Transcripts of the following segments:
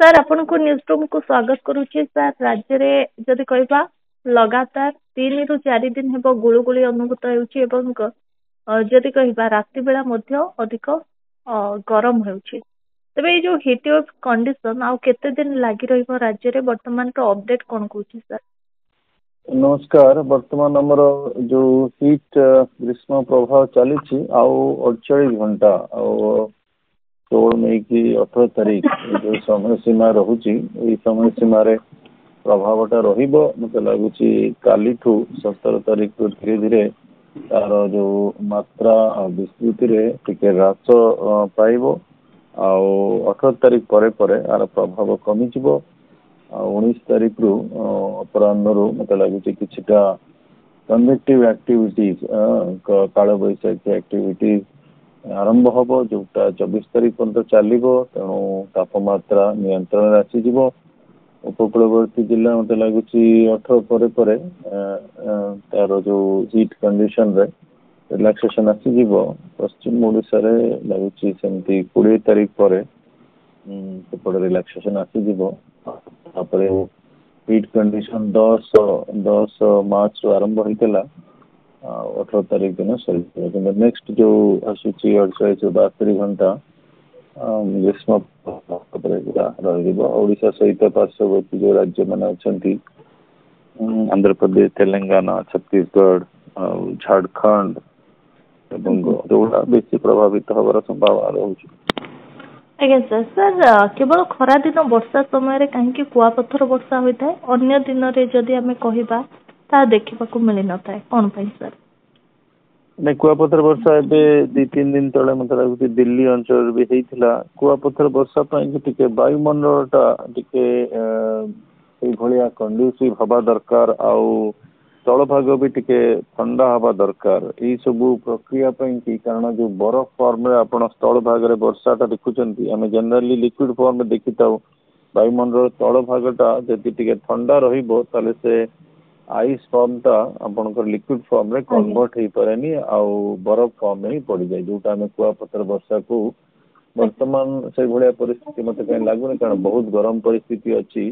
Sir आपनको news room को स्वागत करुच्ची sir राज्य रे जदि कहबा लगातार 3 ରୁ 4 दिन हेबो गुळुगुळी अनुभूत हेउची एवं जदि कहबा राति बेला मध्य अधिक गरम हेउची तबे ए जो हीट वेव कंडीशन आ केते दिन लागि रहइबो राज्य रे वर्तमान तो अपडेट कोन कहूची सर। नमस्कार। वर्तमान आमर जो हीट ग्रीष्म प्रभाव चली 48 घंटा 16 मई की 18 तारीख जो समय सीमा रहुची समय सीमा रे प्रभावटा रहिबो मते लागुची कालीठू 17 तारीख तो धीरे धीरे तार जो मात्रा विस्तृति रे टिके ह्रास पाइबो 18 तारीख परे परे आर प्रभाव कमी जिवो 19 तारीख रु अपराह्न रु मते लागुची किछिटा कन्वेक्टिव एक्टिविटीज काल बैशाखी एक्टिविटीज आरंभ हम जोटा 24 तारीख पर्यंत चलो तेणु तापमात्रा नियंत्रण आसीज उपकूलवर्ती जिला मत लगुच 18 पर तार जो हीट कंडीशन रे रिलैक्सेशन आसीज पश्चिम ओडिशा रे लगुच सेमती 20 तारीख पर रिलैक्सेशन आसीज हीट कंडीशन 10 मार्च रु आरंभ होता 18 तारीख दिन सर नेक्स्ट जो आसूची 48-72 घंटा ग्रीष्म ओडिशा सहित पार्श्ववर्ती जो राज्य मैंने अच्छा आंध्र प्रदेश तेलंगाना छत्तीसगढ़ झारखंड जोड़ा बेसी प्रभावित हबार संभावना रही। आज्ञा सर सर केवल खरा दिन वर्षा समय कहीं कुआपथर वर्षा होता है अन्य दिन रे जदि आमे कहिबा ता देखा मिल न था कौन सर नहीं कुआपथर वर्षा एवं 2-3 दिन तले मत लगुच दिल्ली अंचल भी होता कुआपथर वर्षा टिके वायुमंडलटा टिके भाया कंड्यूसिव हवा दरकार आउ स्थलभाग भी टिके ठंडा हवा दरकार यही सबू प्रक्रिया की कारण जो बरफ फॉर्म रे आपण स्थल भाग रे वर्षाटा देखुचंती आमे जनरली लिक्विड फॉर्म में देखि ताऊ वायुमंडल स्थल भागटा जदि टिके ठंडा रहिबो ताले से आइस फॉर्मटा आपनकर लिक्विड फॉर्म रे कन्वर्ट हो पारेनी आउ बरफ फॉर्म में ही पड़ जाए जोटा आमे कुआपथर वर्षा को वर्तमान से भाया परिस्थिति मत कहीं लगुनि कारण बहुत गरम परिस्थिति अच्छी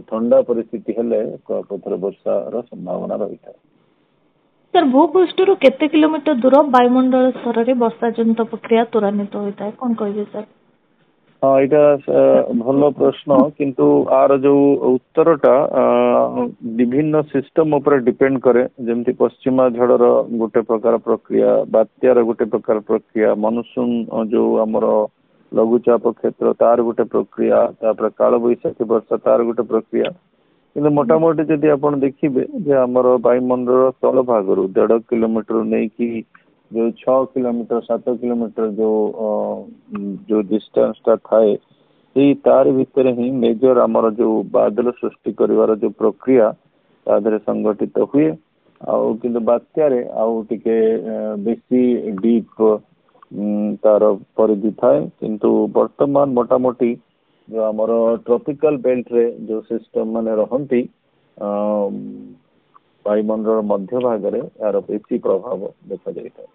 ठंडा परिस्थिति हेले कुआपथर वर्षार संभावना रही है। सर भूपृष्ठरू केते किलोमीटर दूर वायुमंडल स्तर रे वर्षा जनित प्रक्रिया त्वरान्वित होता है कौन कहिबे सर। हाँ यहाँ भल प्रश्न किंतु आर जो उत्तरटा विभिन्न सिस्टम उपर डिपेंड करे जमती पश्चिमा झड़र गोटे प्रकार प्रक्रिया बात्यार गोटे प्रकार प्रक्रिया मनसून जो आमर लघुचाप क्षेत्र तार गोटे प्रक्रिया तापर काल बैशाखी वर्षा तार गोटे प्रक्रिया कि मोटामोटी जदि आप देखिए आमर वायुमंडल स्थल भाग 1.5 किलोमीटर नहीं कि जो 6 किलोमीटर 7 किलोमीटर जो डिस्टेंस टा थाए तार भितर ही मेजर आमर जो बादल सृष्टि करिवार जो प्रक्रिया तादरे संगठित हुए आउ किंतु बात्यारे आउ टिके बेसी डीप तार परिधि थाए किंतु वर्तमान मोटामोटी जो आमर ट्रॉपिकल बेल्ट रे जो सिस्टम माने रहंती वायुमंडल मध्य भाग रे यार बेसी प्रभाव देखा जाता है।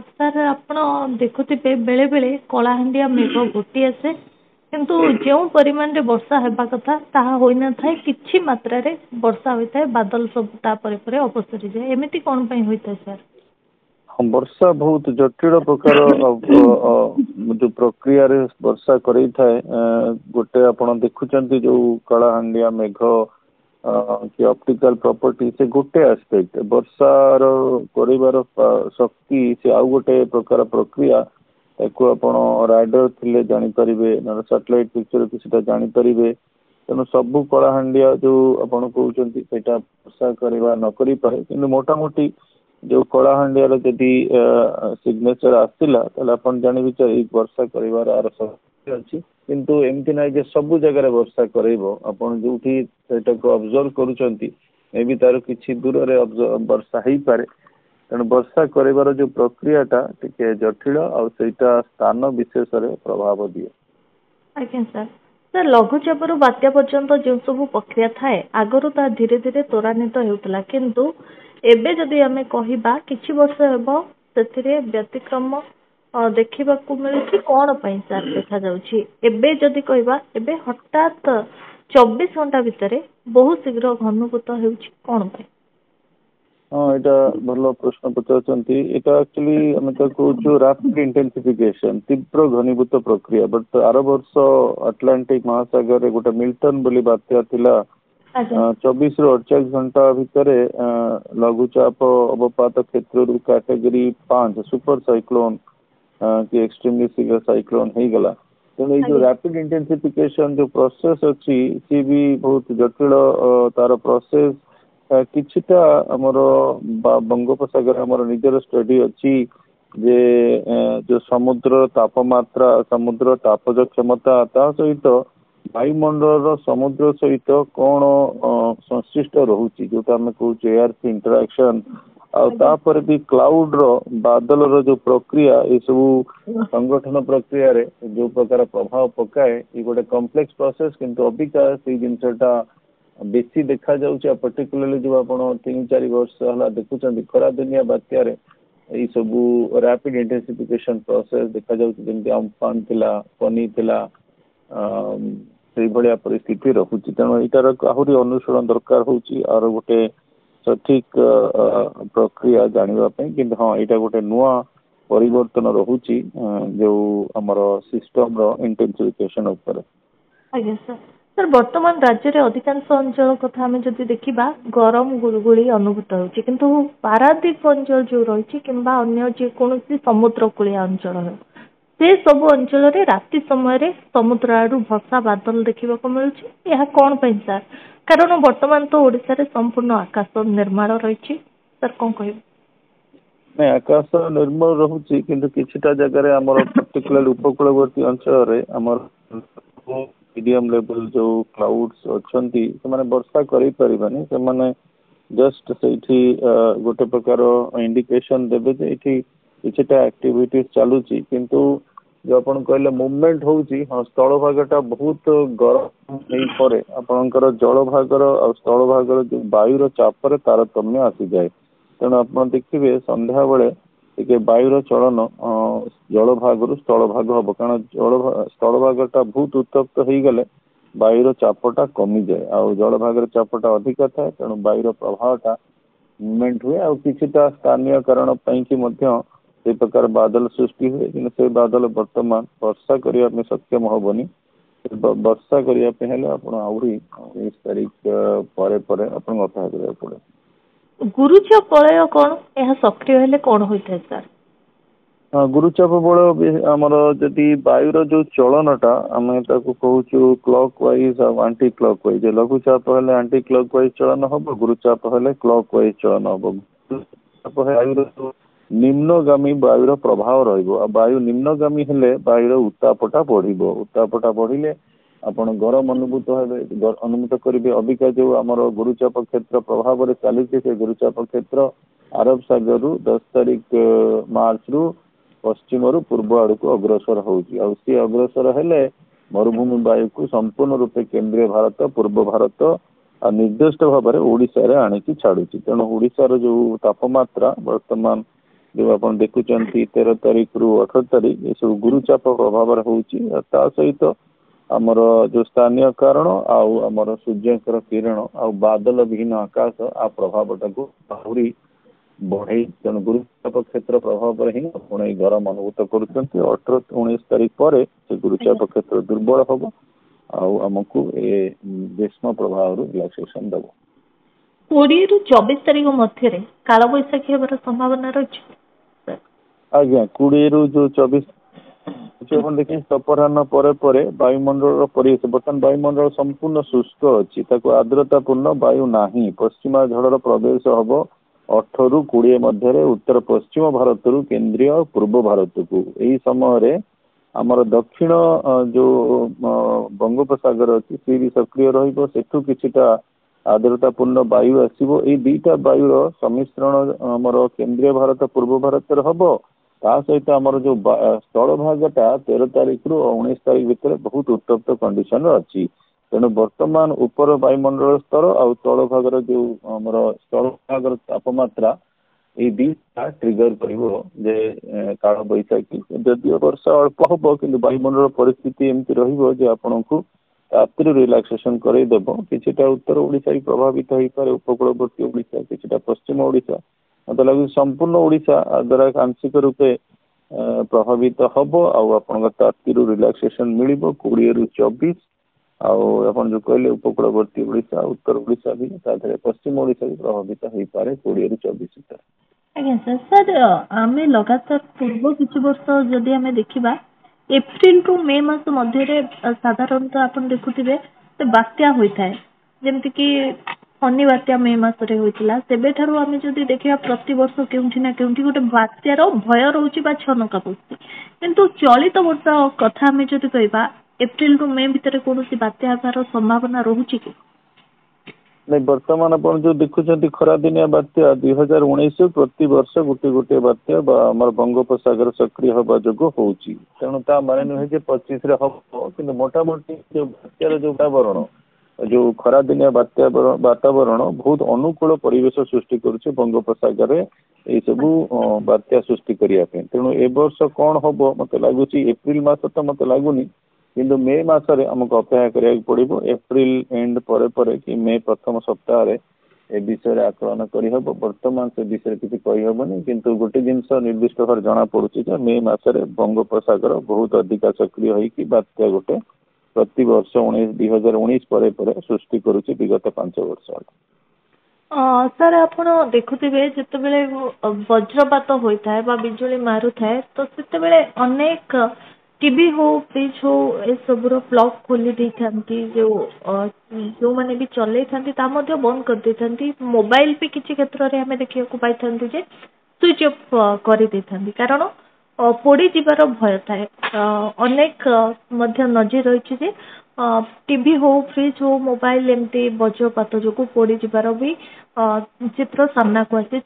सर आपण देखुथिबे बेले बेले कलाहांडिया मेघ घोटी आसे किंतु जो परिमाण रे वर्षा हेबा कथा ताहा होई न थाए किछि मात्रा रे वर्षा होता है बादल सब ता परे परे अवसरी जाए एमिति कोन पई होता है सर। वर्षा बहुत जटिल प्रकार जो प्रक्रिया रे वर्षा करै थाए गोटे आपण देखुचंती जो कलाहांडिया मेघ कि ऑप्टिकल प्रॉपर्टी से गोटे एस्पेक्ट वर्षार करिवार शक्ति से आउ गोटे प्रकार प्रक्रिया ताको आपण राडार थिले जानि परिबे न सैटेलाइट पिक्चर किछटा जानि परिबे तेणु सबु कलाहांडिया जो आपण कहउचंती सेटा वर्षा करिवा न करि पारे किंतु मोटामोटी जो कलाहांडिया जदि सिग्नेचर आसला ताले आपण जानि विचार वर्षा करिवार आर शक्ति अछि किंतु एमती ना जे सब जगह वर्षा करेबो आपण जोठी सेटा को ऑब्जर्व करूचंती मे बी तार किछि दूर रे वर्षा हेई पारे तेणु वर्षा करिवार जो प्रक्रियाटा टिके जटिल आ सेटा स्थान विशेष रे प्रभाव दिए। आज्ञा सर सर लघुचाप रु बात्या पर्यंत जो सब प्रक्रिया थाए आगरु ता धीरे धीरे त्वरान्वित हेउतला किंतु एबे जदि आमे कहिबा किछि वर्ष हेबो सेथिरे व्यतिक्रम ଦେଖିବାକୁ ମିଳୁଛି କଣ ପାଇଁ ସାର୍ ଦେଖାଯାଉଛି? ଏବେ ଯଦି କହିବା ଏବେ ହଠାତ୍ 24 ଘଣ୍ଟା ଭିତରେ ବହୁତ ଶୀଘ୍ର ଘନୀଭୂତ ହେଉଛି କଣ ପାଇଁ? ହଁ ଏଇଟା ଭଲ ପ୍ରଶ୍ନ ପଚାରୁଛନ୍ତି। ଏଇଟା ଆକ୍ଚୁଆଲି ଆମେ ତ କହୁଛୁ ରାପିଡ୍ ଇଣ୍ଟେନ୍ସିଫିକେସନ, ତୀବ୍ର ଘନୀଭୂତ ପ୍ରକ୍ରିୟା। ବଟ୍ ଆର ବର୍ଷ ଆଟଲାଣ୍ଟିକ ମହାସାଗରରେ ଗୋଟେ ମିଲ୍ଟନ ବୋଲି ବାତ୍ୟା ଥିଲା। ଆଜ୍ଞା 24 ରୁ 48 ଘଣ୍ଟା ଭିତରେ ଲଘୁଚାପ ଅବପାତ କ୍ଷେତ୍ରରୁ କ୍ୟାଟେଗୋରୀ 5 ସୁପର ସାଇକ୍ଲୋନ କି ଏକ୍ସଟ୍ରିମଲି ସିଭିୟର ସାଇକ୍ଲୋନ ହେଇଗଲା। ତେଣୁ ଏଇ ଯୋଉ ଆଜ୍ଞା ରାପିଡ୍ ଇଣ୍ଟେନ୍ସିଫିକେସନ ଯୋଉ ପ୍ରୋସେସ ଅଛି ସିଏ ବି ବହୁତ ଜଟିଳ। ତାର ପ୍ରୋସେସ କିଛିଟା ଆମର ବଙ୍ଗୋପସାଗର ଆମର ନିଜର ଷ୍ଟଡି ଅଛି ଯେ ଯୋଉ ସମୁଦ୍ର ତାପମାତ୍ରା, ସମୁଦ୍ର ତାପଜ କ୍ଷମତା, ତା ସହିତ ବାୟୁମଣ୍ଡଳର ସମୁଦ୍ର ସହିତ କଣ ସଂଶ୍ଳିଷ୍ଟ ରହୁଛି ଯୋଉଟା ଆମେ କହୁଛୁ ଏୟାର ଇଣ୍ଟରାକ୍ସନ, ଆଉ ଆଜ୍ଞା ତାପରେ ବି କ୍ଲାଉଡ ର ବାଦଲର ଯୋଉ ପ୍ରକ୍ରିୟା, ଏସବୁ ସଂଗଠନ ପ୍ରକ୍ରିୟାରେ ଯୋଉ ପ୍ରକାର ପ୍ରଭାବ ପକାଏ, ଏ ଗୋଟେ କମ୍ପ୍ଲେକ୍ସ ପ୍ରୋସେସ। କିନ୍ତୁ ଅବିକା ସେଇ ଜିନିଷଟା ବେଶୀ ଦେଖାଯାଉଛି। ଆଉ ପର୍ଟିକୁଲାରଲି ଯୋଉ ଆପଣ 3-4 ବର୍ଷ ହେଲା ଦେଖୁଛନ୍ତି ଖରା ଦିନିଆ ବାତ୍ୟାରେ ଏଇ ସବୁ ରାପିଡ୍ ଇଣ୍ଟେନ୍ସିଫିକେସନ ପ୍ରୋସେସ ଦେଖାଯାଉଛି। ଯେମିତି ଅମ୍ଫାନ ଥିଲା, ଫନି ଥିଲା, ସେଇଭଳିଆ ପରିସ୍ଥିତି ରହୁଛି। ତେଣୁ ଏଇଟାର ଆହୁରି ଅନୁସରଣ ଦରକାର ହଉଛି ଆର ଗୋଟେ ସଠିକ ପ୍ରକ୍ରିୟା ଜାଣିବା ପାଇଁ। କିନ୍ତୁ ହଁ ଏଇଟା ଗୋଟେ ନୂଆ ପରିବର୍ତ୍ତନ ରହୁଛି ଯୋଉ ଆମର ସିଷ୍ଟମର ଇଣ୍ଟେନ୍ସିଫିକେସନ ଉପରେ। ଆଜ୍ଞା ସାର୍। ସାର୍ ବର୍ତ୍ତମାନ ରାଜ୍ୟରେ ଅଧିକାଂଶ ଅଞ୍ଚଳ କଥା ଆମେ ଯଦି ଦେଖିବା ଗରମ ଗୁଳୁଗୁଳି ଅନୁଭୂତ ହେଉଛି, କିନ୍ତୁ ପାରାଦୀପ ଅଞ୍ଚଳ ଯୋଉ ରହିଛି କିମ୍ବା ଅନ୍ୟ ଯେକୌଣସି ସମୁଦ୍ର କୂଳିଆ ଅଞ୍ଚଳ ହେଉ, ସେ ସବୁ ଅଞ୍ଚଳରେ ରାତି ସମୟରେ ସମୁଦ୍ର ଆଡୁ ବର୍ଷା ବାଦଲ ଦେଖିବାକୁ ମିଳୁଛି। ଏହା କଣ ପାଇଁ ସାର୍? କାରଣ ବର୍ତ୍ତମାନ ତ ଓଡ଼ିଶାରେ ସମ୍ପୂର୍ଣ୍ଣ ଆକାଶ ନିର୍ମଳ ରହିଛି। ସାର୍ କଣ କହିବେ? ନାଇଁ ଆକାଶ ନିର୍ମଳ ରହୁଛି, କିନ୍ତୁ କିଛିଟା ଜାଗାରେ ଆମର ପର୍ଟିକୁଲାର ଉପକୂଳବର୍ତ୍ତୀ ଅଞ୍ଚଳରେ ଆମର ମିଡିୟମ ଲେଭେଲ ଯୋଉ କ୍ଲାଉଡ୍ସ ଅଛନ୍ତି ସେମାନେ ବର୍ଷା କରିପାରିବେନି। ସେମାନେ ଜଷ୍ଟ ସେଇଠି ଗୋଟେ ପ୍ରକାର ଇଣ୍ଡିକେସନ ଦେବେ ଯେ ଏଇଠି କିଛିଟା ଆକ୍ଟିଭିଟିଜ ଚାଲୁଛି। କିନ୍ତୁ ଯୋଉ ଆପଣ କହିଲେ ମୁଭମେଣ୍ଟ ହଉଛି, ହଁ ସ୍ଥଳଭାଗଟା ବହୁତ ଗରମ ହେଇପରେ ଆପଣଙ୍କର ଜଳଭାଗର ଆଉ ସ୍ଥଳଭାଗର ଯୋଉ ବାୟୁର ଚାପରେ ତାରତମ୍ୟ ଆସିଯାଏ। ତେଣୁ ଆପଣ ଦେଖିବେ ସନ୍ଧ୍ୟାବେଳେ ଟିକେ ବାୟୁର ଚଳନ ଜଳଭାଗରୁ ସ୍ଥଳଭାଗ ହବ, କାରଣ ସ୍ଥଳଭାଗଟା ବହୁତ ଉତ୍ତପ୍ତ ହେଇଗଲେ ବାୟୁର ଚାପଟା କମିଯାଏ, ଆଉ ଜଳଭାଗର ଚାପଟା ଅଧିକ ଥାଏ। ତେଣୁ ବାୟୁର ପ୍ରଭାବଟା ମୁଭମେଣ୍ଟ ହୁଏ, ଆଉ କିଛିଟା ସ୍ଥାନୀୟ କାରଣ ପାଇଁକି ମଧ୍ୟ ସେ ପ୍ରକାର ବାଦଲ ସୃଷ୍ଟି ହୁଏ। କିନ୍ତୁ ସେ ବାଦଲ ବର୍ତ୍ତମାନ ବର୍ଷା କରିବା ପାଇଁ ସକ୍ଷମ ହବନି। ବର୍ଷା କରିବା ପାଇଁ ହେଲେ ଆପଣ ଆହୁରି 19 ତାରିଖ ପରେ ପରେ ଆପଣଙ୍କୁ ଅପେକ୍ଷା କରିବାକୁ ପଡେ। ଗୁରୁଜ ପ୍ରଳୟ କଣ? ଏହା ସକ୍ରିୟ ହେଲେ କଣ ହୋଇଥାଏ ସାର୍? ଗୁରୁଚାପ ବଳ ଆମର ଯଦି ବାୟୁର ଯୋଉ ଚଳନଟା ଆମେ ତାକୁ କହୁଛୁ କ୍ଲକ୍ ୱାଇଜ ଆଉ ଆଣ୍ଟି କ୍ଲକ୍ ୱାଇଜ। ଲଘୁଚାପ ହେଲେ ଆଣ୍ଟି କ୍ଲକ୍ ୱାଇଜ ଚଳନ ହବ, ଗୁରୁଚାପ ହେଲେ କ୍ଲକ୍ ୱାଇଜ ଚଳନ ହବ। ବାୟୁର ନିମ୍ନଗାମୀ ବାୟୁର ପ୍ରଭାବ ରହିବ, ଆଉ ବାୟୁ ନିମ୍ନଗାମୀ ହେଲେ ବାୟୁର ଉତ୍ତାପଟା ବଢିବ। ଉତ୍ତାପଟା ବଢିଲେ ଆପଣ ଗରମ ଅନୁଭୂତ କରିବେ। ଅବିକା ଯୋଉ ଆମର ଗୁରୁଚାପ କ୍ଷେତ୍ର ପ୍ରଭାବରେ ଚାଲିଛି, ସେ ଗୁରୁଚାପ କ୍ଷେତ୍ର ଆରବ ସାଗରରୁ 10 ତାରିଖ ମାର୍ଚ୍ଚରୁ ପଶ୍ଚିମରୁ ପୂର୍ବ ଆଡକୁ ଅଗ୍ରସର ହଉଛି, ଆଉ ସିଏ ଅଗ୍ରସର ହେଲେ ମରୁଭୂମି ବାୟୁକୁ ସମ୍ପୂର୍ଣ୍ଣ ରୂପେ କେନ୍ଦ୍ରୀୟ ଭାରତ, ପୂର୍ବ ଭାରତ ଆଉ ନିର୍ଦ୍ଦିଷ୍ଟ ଭାବରେ ଓଡିଶାରେ ଆଣିକି ଛାଡୁଛି। ତେଣୁ ଓଡିଶାର ଯୋଉ ତାପମାତ୍ରା ବର୍ତ୍ତମାନ ଯୋଉ ଆପଣ ଦେଖୁଛନ୍ତି 13 ତାରିଖରୁ 18 ତାରିଖ ଏସବୁ ଗୁରୁଚାପ ପ୍ରଭାବରେ ହଉଛି। ତା ସହିତ ଆମର ଯୋଉ ସ୍ଥାନୀୟ କାରଣ ଆଉ ଆମର ସୂର୍ଯ୍ୟଙ୍କର କିରଣ ଆଉ ବାଦଲ ବିହୀନ ଆକାଶ ଆ ପ୍ରଭାବଟାକୁ ଆହୁରି ବଢେଇ। ତେଣୁ ଗୁରୁଚାପ କ୍ଷେତ୍ର ପ୍ରଭାବରେ ହିଁ ଆପଣ ଏଇ ଗରମ ଅନୁଭୂତ କରୁଛନ୍ତି। 18-19 ତାରିଖ ପରେ ସେ ଗୁରୁଚାପ କ୍ଷେତ୍ର ଦୁର୍ବଳ ହବ, ଆଉ ଆମକୁ ଏ ଗ୍ରୀଷ୍ମ ପ୍ରଭାବରୁ ରିଲାକ୍ସେସନ ଦେବ। 20ରୁ 24 ତାରିଖ ମଧ୍ୟରେ କାଳବୈଶାଖୀ ହେବାର ସମ୍ଭାବନା ରହିଛି? ଆଜ୍ଞା 20ରୁ ଯୋଉ 24 ଆପଣ ଦେଖିବେ ଅପରାହ୍ନ ପରେ ପରେ ବାୟୁମଣ୍ଡଳର ପରିବେଶ, ବର୍ତ୍ତମାନ ବାୟୁମଣ୍ଡଳ ସମ୍ପୂର୍ଣ୍ଣ ଶୁଷ୍କ ଅଛି, ତାକୁ ଆର୍ଦ୍ରତାପୂର୍ଣ୍ଣ ବାୟୁ ନାହିଁ। ପଶ୍ଚିମା ଝଡ଼ର ପ୍ରବେଶ ହବ 18ରୁ 20 ମଧ୍ୟରେ ଉତ୍ତର ପଶ୍ଚିମ ଭାରତରୁ କେନ୍ଦ୍ରୀୟ ଆଉ ପୂର୍ବ ଭାରତକୁ। ଏହି ସମୟରେ ଆମର ଦକ୍ଷିଣ ଯୋଉ ବଙ୍ଗୋପସାଗର ଅଛି ସିଏ ବି ସକ୍ରିୟ ରହିବ। ସେଠୁ କିଛିଟା ଆର୍ଦ୍ରତାପୂର୍ଣ୍ଣ ବାୟୁ ଆସିବ। ଏଇ ଦିଟା ବାୟୁର ସମ୍ମିଶ୍ରଣ ଆମର କେନ୍ଦ୍ରୀୟ ଭାରତ ପୂର୍ବ ଭାରତରେ ହବ। ତା ସହିତ ଆମର ଯୋଉ ସ୍ଥଳଭାଗଟା 13 ତାରିଖରୁ 19 ତାରିଖ ଭିତରେ ବହୁତ ଉତ୍ତପ୍ତ କଣ୍ଡିସନରେ ଅଛି। ତେଣୁ ବର୍ତ୍ତମାନ ଉପର ବାୟୁମଣ୍ଡଳ ସ୍ତର ଆଉ ସ୍ଥଳଭାଗର ଯୋଉ ଆମର ସ୍ଥଳଭାଗର ତାପମାତ୍ରା ये दीटा ट्रिगर करे काल बैशाखी जदिव वर्षा अल्प हम कि वायुमंडल परिस्थिति एमती रही आपण को रात्रि रिलैक्सेशन करदेव किटा उत्तर ओडिशा भी प्रभावित हो पारे उपकूलवर्ती ओडिशा किटा पश्चिम ओडिशा मत लगे संपूर्ण ओडिशा द्वारा आंशिक रूपे प्रभावित हम आपण रात्रि रिलैक्सेशन मिल 20 ରୁ 24 आप जो कहले उपकूलवर्ती ओडिशा उत्तर ओडिशा भी पश्चिम ओडिशा भी प्रभावित हो पारे 20 ରୁ 24 ଭିତରେ। ଆଜ୍ଞା ସାର୍ ସାର୍ ଆମେ ଲଗାତାର ପୂର୍ବ କିଛି ବର୍ଷ ଯଦି ଆମେ ଦେଖିବା ଏପ୍ରିଲ ରୁ ମେ ମାସ ମଧ୍ୟରେ ସାଧାରଣତଃ ଆପଣ ଦେଖୁଥିବେ ବାତ୍ୟା ହୋଇଥାଏ ଯେମିତିକି ଫନି ବାତ୍ୟା ମେ ମାସରେ ହୋଇଥିଲା ସେବେଠାରୁ ଆମେ ଯଦି ଦେଖିବା ପ୍ରତିବର୍ଷ କେଉଁଠି ନା କେଉଁଠି ଗୋଟେ ବାତ୍ୟାର ଭୟ ରହୁଛି ବା ଛନକା ପଡୁଛି କିନ୍ତୁ ଚଳିତ ବର୍ଷ କଥା ଆମେ ଯଦି କହିବା ଏପ୍ରିଲ ରୁ ମେ ଭିତରେ କୌଣସି ବାତ୍ୟା ହେବାର ସମ୍ଭାବନା ରହୁଛି କି? नहीं बर्तमान आप जो देखुं खरा दिनिया बात्या 2019 प्रति वर्ष गोटे गोटे बात्या आम बंगोपसागर सक्रिय हवा जो होची तेणु ता माने नुहे 25 रे हम कि मोटामोटी जो बात्यार जो वातावरण जो खरा दिनिया बात्या वातावरण बहुत अनुकूल परिवेश सृष्टि करुचे बंगोपसागर ये सब बात्या सृष्टि करने तेणु ए वर्ष कौन हम मत लगुच एप्रिल मस तो मत लगुनि किंतु मे मासरे हमको अपेक्षा करिया पड़िबो एप्रिल एंड परे कि मे प्रथम सप्ताह रे ए विषय आकलन करहब वर्तमान से विषय किसी कहीहबनी किंतु गोटे जिनस निर्दिष्ट भाव जना पड़ुछि जे मे मासरे बंगोपसागर बहुत अधिक सक्रिय होई बात्या गोटे प्रति वर्ष 2019 परे सृष्टि करुछि विगत 5 वर्ष। सर आपण देखुथिबे जेतेबेले वज्रपात होइथाय बा बिजुली मारुथाय तो सेतेबेले अनेक टीवी हो फ्रिज हो ए सबरो प्लग खोली देथांती जो माने भी चले थांती ता मध्ये बंद कर देथांती मोबाइल पे किछि क्षेत्र रे हमें देखिया को पाइथांती जे स्विच ऑफ करि देथांती कारण पोड़ी जीवार भय थाए अनेक मध्य नजर रही जे टीवी हो फ्रिज हो मोबाइल एमती वज्रपात जो पोड़ी जीवार भी चित्र सामना को आसे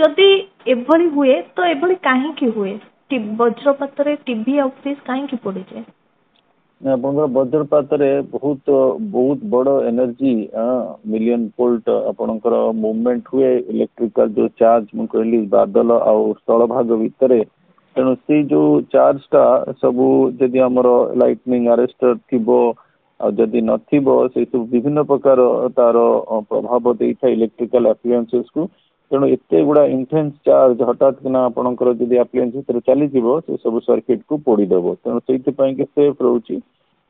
जदि एभली हुए तो एभली काहे हुए वज्रपात टीवी और फ्रिज कहीं पड़ी जाए वज्रपात बहुत बहुत बड़ एनर्जी मिलियन वोल्ट आपणकर मूवमेंट हुए इलेक्ट्रिकल जो चार्ज मु कहली बादल आउ स्थल भाग भितर तेणु से जो चार्ज टा सबू जदि आमर लाइटनिंग अरेस्टर थी जदि नथिबो से सब विभिन्न प्रकार तार प्रभाव देता इलेक्ट्रिकल एप्लायंसेस को तेणु एत गुड़ा इंटेंस चार्ज हठात किना आपणकर जदि एप्लायंस भितर चली से सब सर्किट को पोड़ीदेव तेणु से सेफ रोचे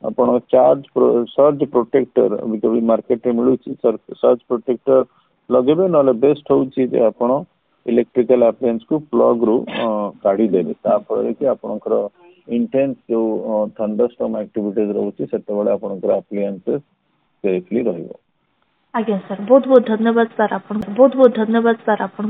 आपण चार्ज सर्ज प्रोटेक्टर भी मार्केट में मिलूँ सर्ज प्रोटेक्टर लगे ना बेस्ट हूँ आपण इलेक्ट्रिकल एप्लायंस को प्लग रू काढ़ी देवे ताफल कि आपणकर इंटेंस जो थंडरस्टॉर्म एक्टिविटीज रोचे सेतेबेले आपणकर एप्लायंसेस सेफली रहिबो। आज्ञा सर बहुत बहुत धन्यवाद सर आपन बहुत बहुत धन्यवाद सर आपन।